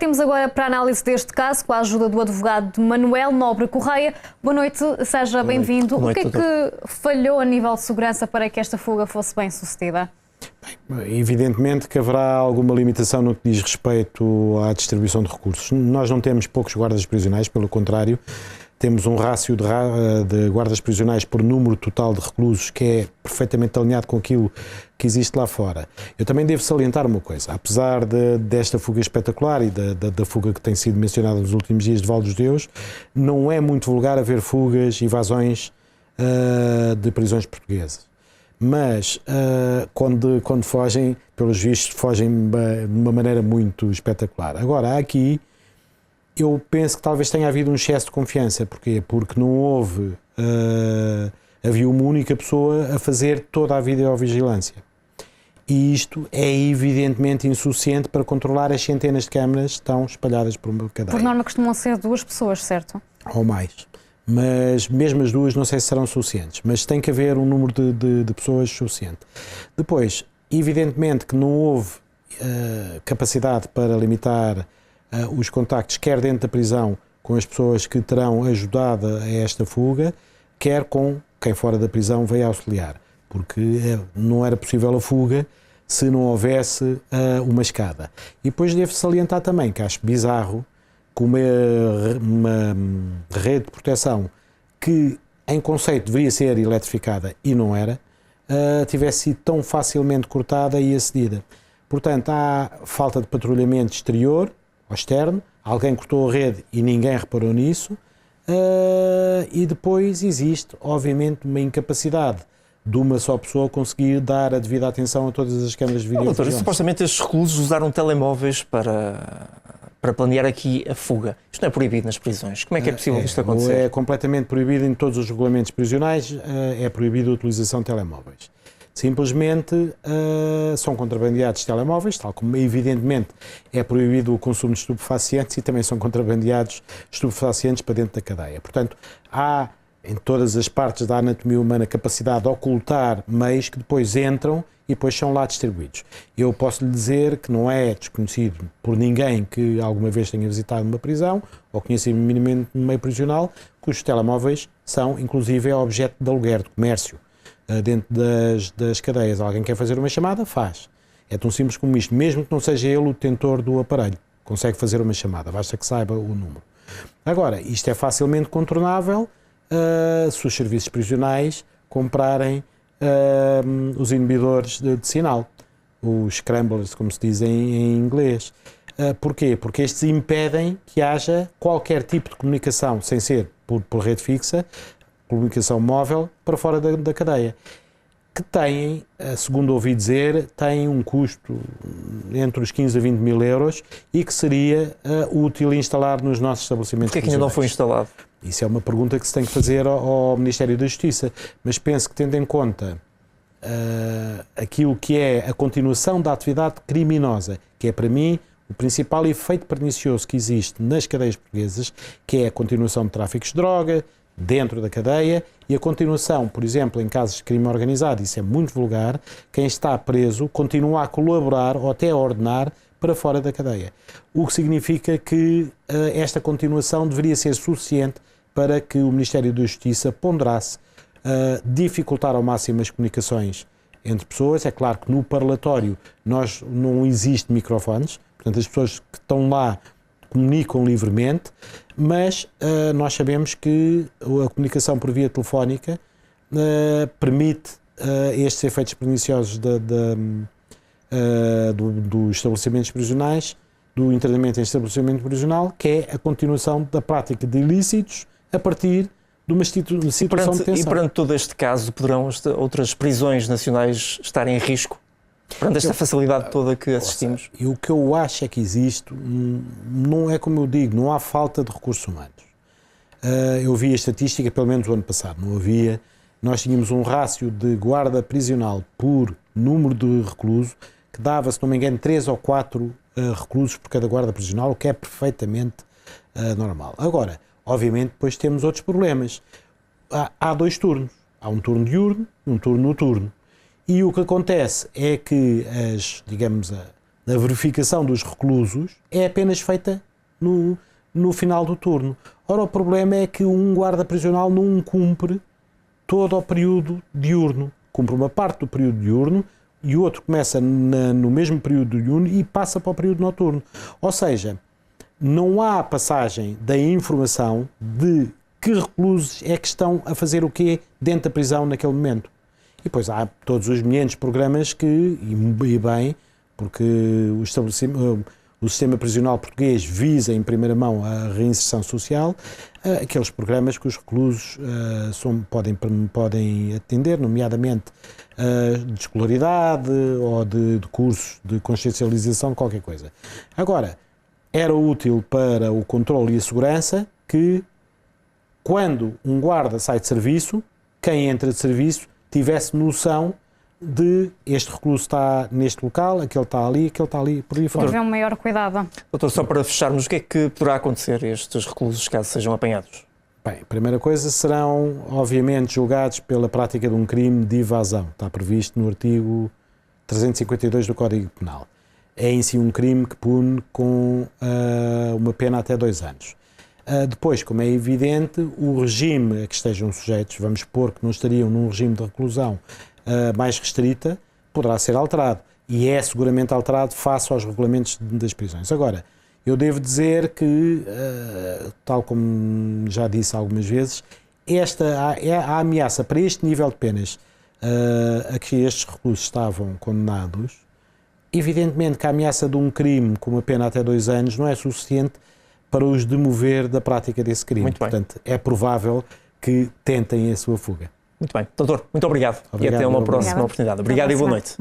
Partimos agora para a análise deste caso com a ajuda do advogado Manuel Nobre Correia. Boa noite, seja bem-vindo. O que é que falhou a nível de segurança para que esta fuga fosse bem sucedida? Bem, evidentemente que haverá alguma limitação no que diz respeito à distribuição de recursos. Nós não temos poucos guardas prisionais, pelo contrário, temos um rácio de guardas prisionais por número total de reclusos que é perfeitamente alinhado com aquilo que existe lá fora. Eu também devo salientar uma coisa, apesar desta fuga espetacular e da fuga que tem sido mencionada nos últimos dias de Val dos Deus, não é muito vulgar haver fugas, evasões de prisões portuguesas. Mas quando fogem, pelos vistos, fogem de uma maneira muito espetacular. Agora, aqui eu penso que talvez tenha havido um excesso de confiança. Porquê? Porque não houve, havia uma única pessoa a fazer toda a videovigilância. E isto é evidentemente insuficiente para controlar as centenas de câmaras que estão espalhadas por uma cadeia. Por norma costumam ser 2 pessoas, certo? Ou mais. Mas mesmo as 2 não sei se serão suficientes, mas tem que haver um número de pessoas suficiente. Depois, evidentemente que não houve capacidade para limitar os contactos, quer dentro da prisão com as pessoas que terão ajudado a esta fuga, quer com quem fora da prisão veio auxiliar, porque não era possível a fuga se não houvesse uma escada. E depois devo salientar também que acho bizarro que uma rede de proteção que em conceito deveria ser eletrificada e não era, tivesse sido tão facilmente cortada e acedida. Portanto, há falta de patrulhamento exterior ou externo, alguém cortou a rede e ninguém reparou nisso, e depois existe, obviamente, uma incapacidade de uma só pessoa conseguir dar a devida atenção a todas as câmaras de videovigilância. Doutor, supostamente estes reclusos usaram telemóveis para planear aqui a fuga. Isto não é proibido nas prisões. Como é que é possível isto acontecer? É completamente proibido em todos os regulamentos prisionais, é proibido a utilização de telemóveis. Simplesmente são contrabandeados telemóveis, tal como evidentemente é proibido o consumo de estupefacientes e também são contrabandeados estupefacientes para dentro da cadeia. Portanto, há em todas as partes da anatomia humana capacidade de ocultar meios que depois entram e depois são lá distribuídos. Eu posso lhe dizer que não é desconhecido por ninguém que alguma vez tenha visitado uma prisão ou conheça minimamente um meio prisional, que os telemóveis são, inclusive, objeto de aluguer, de comércio, dentro das cadeias. Alguém quer fazer uma chamada? Faz. É tão simples como isto. Mesmo que não seja ele o detentor do aparelho, consegue fazer uma chamada, basta que saiba o número. Agora, isto é facilmente contornável se os serviços prisionais comprarem os inibidores de sinal, os scramblers, como se diz em inglês. Porquê? Porque estes impedem que haja qualquer tipo de comunicação, sem ser por rede fixa, comunicação móvel, para fora da cadeia, que têm, segundo ouvi dizer, têm um custo entre os 15 a 20 mil euros e que seria útil instalar nos nossos estabelecimentos. Porquê é que ainda não foi instalado? Isso é uma pergunta que se tem que fazer ao Ministério da Justiça, mas penso que, tendo em conta aquilo que é a continuação da atividade criminosa, que é para mim o principal efeito pernicioso que existe nas cadeias portuguesas, que é a continuação de tráficos de droga dentro da cadeia e a continuação, por exemplo, em casos de crime organizado, isso é muito vulgar, quem está preso continua a colaborar ou até a ordenar para fora da cadeia. O que significa que esta continuação deveria ser suficiente para que o Ministério da Justiça ponderasse dificultar ao máximo as comunicações entre pessoas. É claro que no parlatório não existe microfones, portanto as pessoas que estão lá comunicam livremente, mas nós sabemos que a comunicação por via telefónica permite estes efeitos perniciosos dos estabelecimentos prisionais, do internamento em estabelecimento prisional, que é a continuação da prática de ilícitos a partir de uma situação de detenção. E perante todo este caso, poderão outras prisões nacionais estar em risco? Perante esta facilidade toda que assistimos? E o que eu acho é que existe, não é como eu digo, não há falta de recursos humanos. Eu vi a estatística, pelo menos o ano passado, não havia. Nós tínhamos um rácio de guarda prisional por número de reclusos que dava, se não me engano, 3 ou 4 reclusos por cada guarda prisional, o que é perfeitamente normal. Agora, obviamente, depois temos outros problemas. Há 2 turnos. Há um turno diurno e um turno noturno. E o que acontece é que a verificação dos reclusos é apenas feita no final do turno. Ora, o problema é que um guarda prisional não cumpre todo o período diurno. Cumpre uma parte do período diurno e o outro começa no mesmo período diurno e passa para o período noturno. Ou seja, não há passagem da informação de que reclusos é que estão a fazer o quê dentro da prisão naquele momento. E depois há todos os milhares de programas que, e bem, porque o sistema prisional português visa em primeira mão a reinserção social, aqueles programas que os reclusos podem atender, nomeadamente de escolaridade ou de cursos de consciencialização de qualquer coisa. Agora, era útil para o controle e a segurança que, quando um guarda sai de serviço, quem entra de serviço tivesse noção de este recluso está neste local, aquele está ali, por aí fora. Haver um maior cuidado. Doutor, só para fecharmos, o que é que poderá acontecer a estes reclusos caso sejam apanhados? Bem, a primeira coisa serão, obviamente, julgados pela prática de um crime de evasão. Está previsto no artigo 352 do Código Penal. É em si um crime que pune com uma pena até 2 anos. Depois, como é evidente, o regime a que estejam sujeitos, vamos supor que não estariam num regime de reclusão mais restrita, poderá ser alterado. E é seguramente alterado face aos regulamentos das prisões. Agora, eu devo dizer que, tal como já disse algumas vezes, a ameaça para este nível de penas a que estes reclusos estavam condenados, evidentemente que a ameaça de um crime com uma pena até 2 anos não é suficiente para os demover da prática desse crime. Portanto, é provável que tentem a sua fuga. Muito bem. Doutor, muito obrigado. E até uma próxima oportunidade. Obrigado e boa noite.